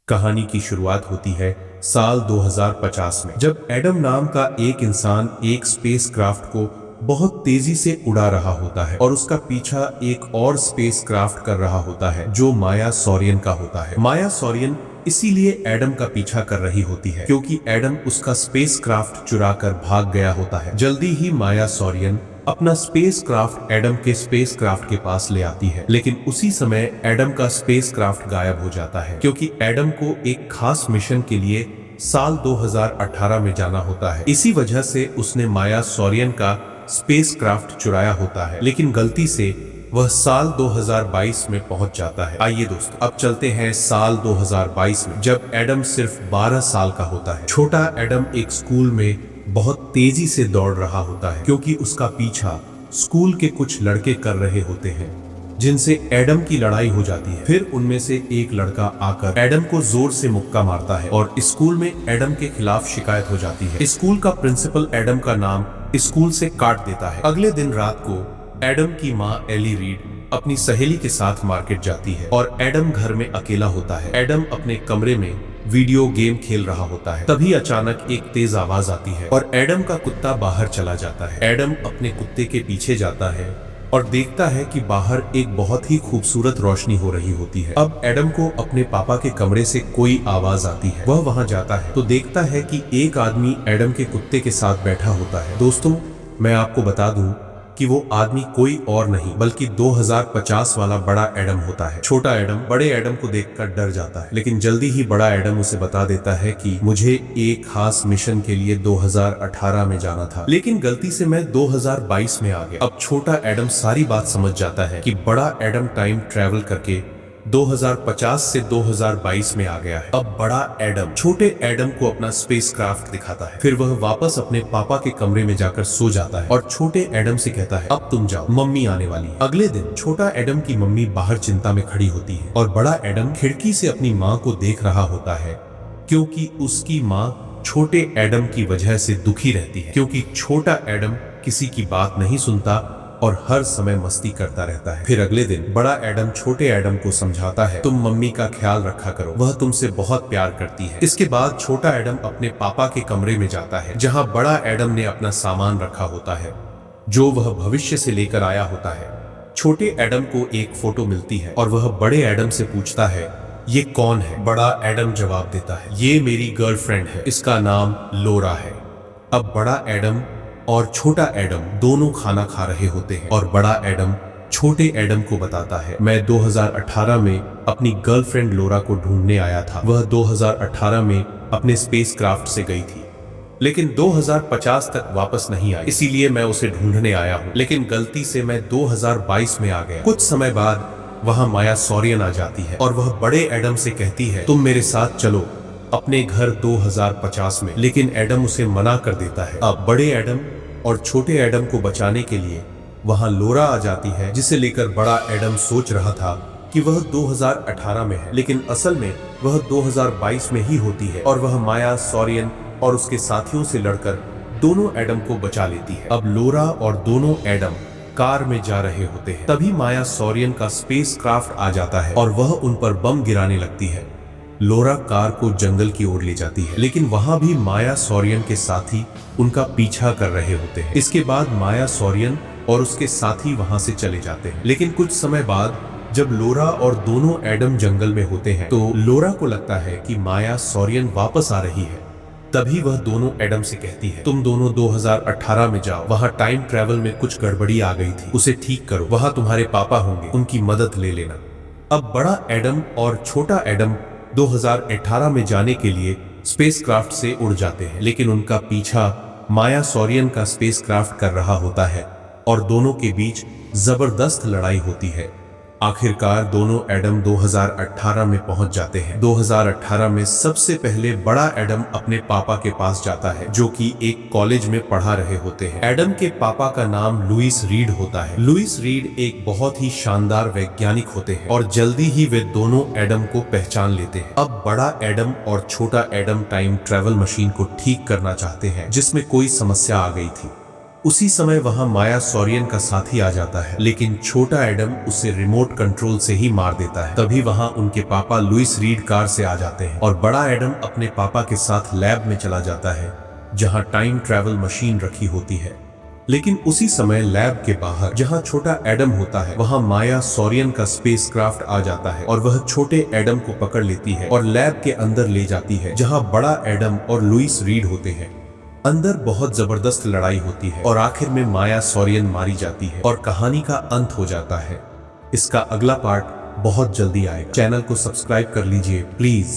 कहानी की शुरुआत होती है साल 2050 में, जब एडम नाम का एक इंसान एक स्पेसक्राफ्ट को बहुत तेजी से उड़ा रहा होता है और उसका पीछा एक और स्पेसक्राफ्ट कर रहा होता है जो माया सॉरियन का होता है। माया सॉरियन इसीलिए एडम का पीछा कर रही होती है क्योंकि एडम उसका स्पेसक्राफ्ट चुरा कर भाग गया होता है। जल्दी ही माया सॉरियन अपना स्पेसक्राफ्ट एडम के स्पेसक्राफ्ट के पास ले आती है, लेकिन उसी समय एडम का स्पेसक्राफ्ट गायब हो जाता है क्योंकि एडम को एक खास मिशन के लिए साल 2018 में जाना होता है। इसी वजह से उसने माया सॉरियन का स्पेसक्राफ्ट चुराया होता है, लेकिन गलती से वह साल 2022 में पहुंच जाता है। आइए दोस्तों, अब चलते हैं साल 2022 में, जब एडम सिर्फ 12 साल का होता है। छोटा एडम एक स्कूल में बहुत तेजी से दौड़ रहा होता है क्योंकि उसका पीछा स्कूल के कुछ लड़के कर रहे होते हैं जिनसे एडम की लड़ाई हो जाती है। फिर उनमें से एक लड़का आकर एडम को जोर से मुक्का मारता है और स्कूल में एडम के खिलाफ शिकायत हो जाती है। स्कूल का प्रिंसिपल एडम का नाम स्कूल से काट देता है। अगले दिन रात को एडम की माँ एली रीड अपनी सहेली के साथ मार्केट जाती है और एडम घर में अकेला होता है। एडम अपने कमरे में वीडियो गेम खेल रहा होता है। तभी अचानक एक तेज आवाज आती है और एडम का कुत्ता बाहर चला जाता है। एडम अपने कुत्ते के पीछे जाता है और देखता है कि बाहर एक बहुत ही खूबसूरत रोशनी हो रही होती है। अब एडम को अपने पापा के कमरे से कोई आवाज आती है। वह वहां जाता है तो देखता है कि एक आदमी एडम के कुत्ते के साथ बैठा होता है। दोस्तों, मैं आपको बता दूं कि वो आदमी कोई और नहीं बल्कि 2050 वाला बड़ा एडम होता है। छोटा एडम बड़े एडम को देखकर डर जाता है, लेकिन जल्दी ही बड़ा एडम उसे बता देता है कि मुझे एक खास मिशन के लिए 2018 में जाना था, लेकिन गलती से मैं 2022 में आ गया। अब छोटा एडम सारी बात समझ जाता है कि बड़ा एडम टाइम ट्रेवल करके 2050 से 2022 में आ गया है। अब बड़ा एडम छोटे एडम को अपना स्पेसक्राफ्ट दिखाता है। फिर वह वापस अपने पापा के कमरे में जाकर सो जाता है और छोटे एडम से कहता है, अब तुम जाओ, मम्मी आने वाली है। अगले दिन छोटा एडम की मम्मी बाहर चिंता में खड़ी होती है और बड़ा एडम खिड़की से अपनी माँ को देख रहा होता है क्योंकि उसकी माँ छोटे एडम की वजह से दुखी रहती है क्योंकि छोटा एडम किसी की बात नहीं सुनता और हर समय मस्ती करता रहता है। फिर अगले दिन बड़ा एडम छोटे एडम को समझाता है, तुम मम्मी का ख्याल रखा करो, वह तुमसे बहुत प्यार करती है। इसके बाद छोटा एडम अपने पापा के कमरे में जाता है जहां बड़ा एडम ने अपना सामान रखा होता है जो वह भविष्य से लेकर आया होता है। छोटे एडम को एक फोटो मिलती है और वह बड़े एडम से पूछता है, ये कौन है? बड़ा एडम जवाब देता है, ये मेरी गर्लफ्रेंड है, इसका नाम लोरा है। अब बड़ा एडम और छोटा एडम दोनों खाना खा रहे होते हैं और बड़ा एडम छोटे एडम को बताता है, मैं 2018 में अपनी गर्लफ्रेंड लोरा को ढूंढने आया था। वह 2018 में अपने स्पेसक्राफ्ट से गई थी, लेकिन 2050 तक वापस नहीं आई, इसीलिए मैं उसे ढूंढने आया हूँ, लेकिन गलती से मैं 2022 में आ गया। कुछ समय बाद वहाँ माया सॉरियन आ जाती है और वह बड़े एडम से कहती है, तुम मेरे साथ चलो अपने घर 2050 में, लेकिन एडम उसे मना कर देता है। अब बड़े एडम और छोटे एडम को बचाने के लिए वहां लोरा आ जाती है, जिसे लेकर बड़ा एडम सोच रहा था कि वह 2018 में है, लेकिन असल में वह 2022 में ही होती है और वह माया सॉरियन और उसके साथियों से लड़कर दोनों एडम को बचा लेती है। अब लोरा और दोनों एडम कार में जा रहे होते हैं, तभी माया सॉरियन का स्पेसक्राफ्ट आ जाता है और वह उन पर बम गिराने लगती है। लोरा कार को जंगल की ओर ले जाती है, लेकिन वहां भी माया सॉरियन के साथी उनका पीछा कर रहे होते हैं। इसके बाद माया सॉरियन और उसके साथी वहां से चले जाते हैं, लेकिन कुछ समय बाद जब लोरा और दोनों एडम जंगल में होते हैं तो लोरा को लगता है कि माया सॉरियन वापस आ रही है। तभी वह दोनों एडम से कहती है, तुम दोनों 2018 में जाओ, वहां टाइम ट्रेवल में कुछ गड़बड़ी आ गई थी, उसे ठीक करो, वहां तुम्हारे पापा होंगे, उनकी मदद ले लेना। अब बड़ा एडम और छोटा एडम 2018 में जाने के लिए स्पेसक्राफ्ट से उड़ जाते हैं, लेकिन उनका पीछा माया सॉरियन का स्पेसक्राफ्ट कर रहा होता है और दोनों के बीच जबरदस्त लड़ाई होती है। आखिरकार दोनों एडम 2018 में पहुंच जाते हैं। 2018 में सबसे पहले बड़ा एडम अपने पापा के पास जाता है जो कि एक कॉलेज में पढ़ा रहे होते हैं। एडम के पापा का नाम लुइस रीड होता है। लुइस रीड एक बहुत ही शानदार वैज्ञानिक होते हैं और जल्दी ही वे दोनों एडम को पहचान लेते हैं। अब बड़ा एडम और छोटा एडम टाइम ट्रेवल मशीन को ठीक करना चाहते हैं जिसमें कोई समस्या आ गई थी। उसी समय वहां माया सॉरियन का साथी आ जाता है, लेकिन छोटा एडम उसे रिमोट कंट्रोल से ही मार देता है। तभी वहां उनके पापा लुइस रीड कार से आ जाते हैं और बड़ा एडम अपने पापा के साथ लैब में चला जाता है जहां टाइम ट्रैवल मशीन रखी होती है। लेकिन उसी समय लैब के बाहर जहां छोटा एडम होता है वहां माया सॉरियन का स्पेसक्राफ्ट आ जाता है और वह छोटे एडम को पकड़ लेती है और लैब के अंदर ले जाती है जहां बड़ा एडम और लुइस रीड होते हैं। अंदर बहुत जबरदस्त लड़ाई होती है और आखिर में माया सॉरियन मारी जाती है और कहानी का अंत हो जाता है। इसका अगला पार्ट बहुत जल्दी आएगा। चैनल को सब्सक्राइब कर लीजिए प्लीज।